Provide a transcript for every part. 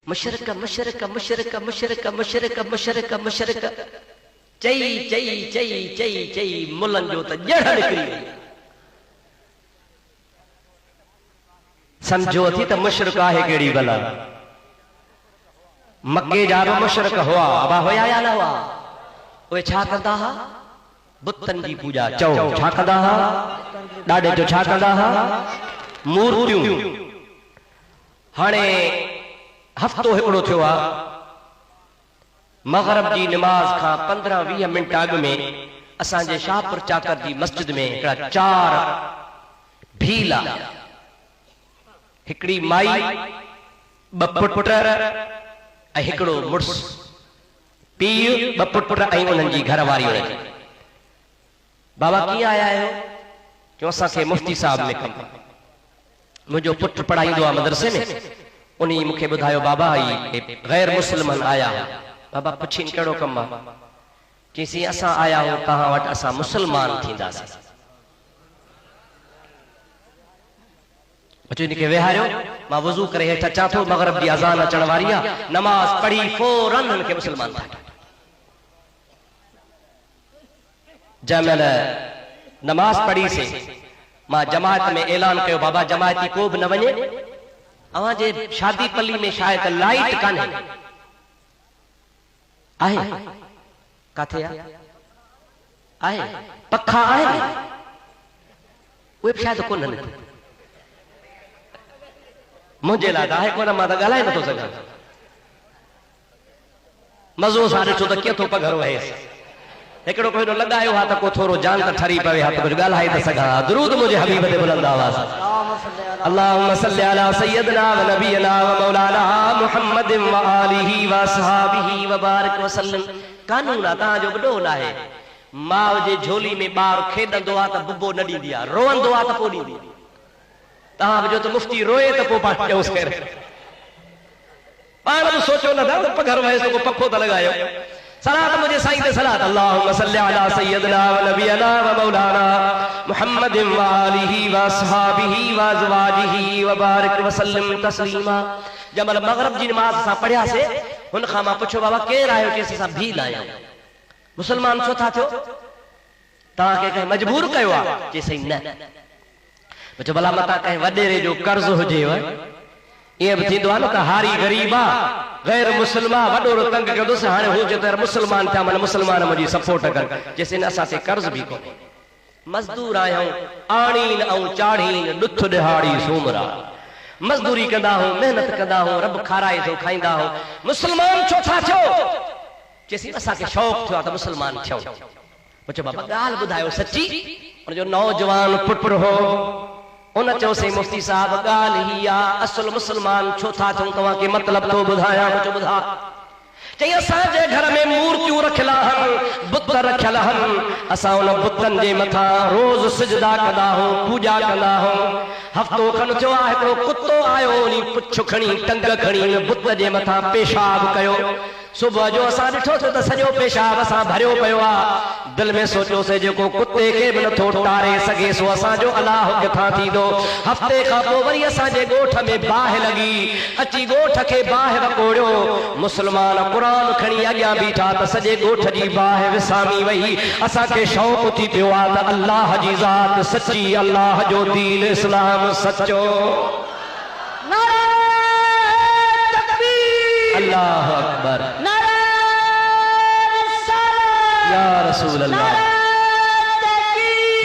मुशरक मुशरक मुशरक मुशरक मुशरक मुशरक मुशरक चई चई चई चई चई मुलन जो त जड़ निकरी समझो थी त मुशरक आहे केड़ी भला। मक्के जा मुशरक हुआ अबा होया या न हुआ? ओए छा कंदा हा? बुतन जी पूजा। चओ छा कंदा हा? ॾाॾे जो छा कंदा हा? मूर्तियूं। हाणे हफ्तो हिकिड़ो थियो आहे, मगरब जी नमाज खां 15-20 मिनट अॻु में असांजे शाहपुर चाकर जी मस्जिद में हिकिड़ा 4 भील आया। हिकिड़ी माई, 2 पुट ऐं हिकिड़ो मुड़ुस, पीउ, 2 पुट ऐं उन्हनि जी घरवारी। बाबा कीअं आया आहियो? जो असांखे मुफ्ती साहब में कमु, मुंहिंजो पुटु पढ़ाईंदो आहे मदरसे में, उन्हीं मुखे बुधायो बाबा ही गैर मुसलमान आया। बाबा पुछीन कहिड़ो कमु आहे? चईसीं असां आया हो तव्हां वटि, असां मुसलमान थींदासीं। इनखे वेहारियो, मां वज़ू करे हेठि अचां थो, मगरब जी अज़ान अचण वारी आहे, नमाज़ पढ़ी फौरन हुनखे मुसलमान था। जंहिंमहिल नमाज़ पढ़ीसीं, मां जमात में ऐलान कयो, बाबा जमाती को बि न वञे, अवां जे शादी पल्ली में शायद लाइट कान्हे। आहे काथे आहे? पखा आहे, उहे शायद कोन्हनि। मुंहिंजे लाइ आहे कोन, मां त ॻाल्हाए नथो सघां। मज़ो सां ॾिठो त कीअं थो पघर वहेसि। हिकिड़ो कोई लॻायो हा त को थोरो जान त ठरी पवे हा त कुझु ॻाल्हाए त सघां। दुरूद मुंहिंजे हबीब ते बुलंद आवाज़। अल्लाहुम्मा सल्ली अला सय्यदना व नबीना व मौलाना मुहम्मद व आलिही व असहाबिही व बारिक वसल्लम। कानून आहे तव्हांजो वॾो न आहे। माउ जे झोली में ॿारु खेॾंदो आहे त बुबो न ॾींदी आहे, रोअंदो आहे त पोइ ॾींदी। तव्हां जो त मुफ्ती रोए त पोइ पाण ॾियोसि ख़ैर। पाण बि सोचो नथा त पघर वहे को पखो त लॻायो। सलात मुझे साईं ते सलात। अल्लाहुम्मा सल्ली अला सय्यदना व नबीना व मौलाना मुहम्मद व आलिही व असहाबिही व अज़वाजिही व बारिक वसल्लम तस्लीमा। जमल मगरिब जी नमाज असां पढ़ियासीं, हुन खां मां पुछो बाबा केरु आयो? चयसि असां भील आहियूं। मुसलमान छो था थियो? तव्हांखे कंहिं मजबूर कयो आहे? चयसि न। पुछो भला मतां कंहिं वॾेरे जो कर्ज़ हुजेव? ईअं बि थींदो आहे न त हारी ग़रीब आहे, गैर मुसलमान वॾो तंग कंदुसि, हाणे हू चए त मुसलमान थिया मन मुसलमान मुंहिंजी सपोर्ट कनि। चइसि न, असां ते कर्ज़ बि कोन्हे, मज़दूर आहियूं, आणीन ऐं चाढ़ीन ॾुथ ॾिहाड़ी सूमरा, मज़दूरी कंदा आहियूं, महिनत कंदा आहियूं, रब खाराए थो खाईंदा आहियूं। मुसलमान छो था थियो? चइसि असांखे शौक़ु थियो आहे त मुसलमान थियूं। पुछो बाबा ॻाल्हि ॿुधायो सची? हुनजो नौजवान पुटु हो, उन चयोसीं मुफ्ती साहब ॻाल्हि ही आहे, असुल मुसलमान छो था थियूं तव्हांखे मतिलब थो ॿुधायां। मुझो ॿुधा। चई असांजे घर में मूर्तियूं रखियल आहिनि, बुत रखियल आहिनि, असां उन बुतनि जे मथां रोज़ सिजदा कंदा आहियूं, पूॼा कंदा आहियूं। हफ़्तो खनि थियो आहे, हिकिड़ो कुतो आयो, उन पुछ खणी टंग खणी बुत जे मथां पेशाब कयो। सुबुह जो असां ॾिठो त सॼो पेशाब असां भरियो पियो आहे। दिलि में सोचियोसीं जेको कुते खे बि नथो टारे सघे सो असांजो अलाह किथां थींदो। हफ़्ते खां पोइ वरी असांजे ॻोठ में बाहि लॻी, अची ॻोठ खे बाहि वकोड़ियो। मुसलमान क़ुरान खणी अॻियां बीठा त सॼे ॻोठ जी बाहि विसामी वई। असांखे शौक़ु थी पियो आहे त अलाह जी ज़ात सची, अलाह जो दीन इस्लाम सचो। अल्लाह अकबर, या रसूल अल्लाह,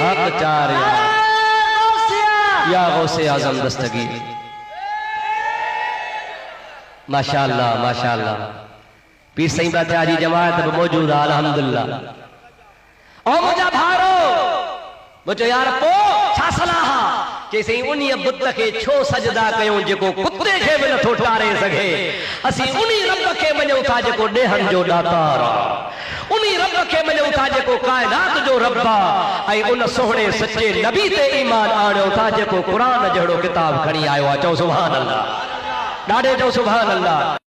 हक चार या गौसे आज़म दस्तगीर। माशाअल्लाह माशाअल्लाह। पीर साईं बादशाह जी जमात बि मौजूद आहे अल्हम्दुलिल्लाह। ओ मुंहिंजा भारो, मुंहिंजो यार पोइ छा सलाह? चईसीं उन्ही बुत खे छो सजदा कयूं जेको कुते खे बि नथो टारे सघे। असीं उन्ही रब खे मञूं था जेको ॾेहनि जो ॾातार आहे, उन्ही रब खे मञूं था जेको काइनात जो रब आहे, ऐं उन सोहणे सचे नबी ते ईमान आणियो था जेको क़ुरान जहिड़ो किताब खणी आयो आहे। चओ सुभान अल्लाह, ॾाढे चओ सुभान अल्लाह।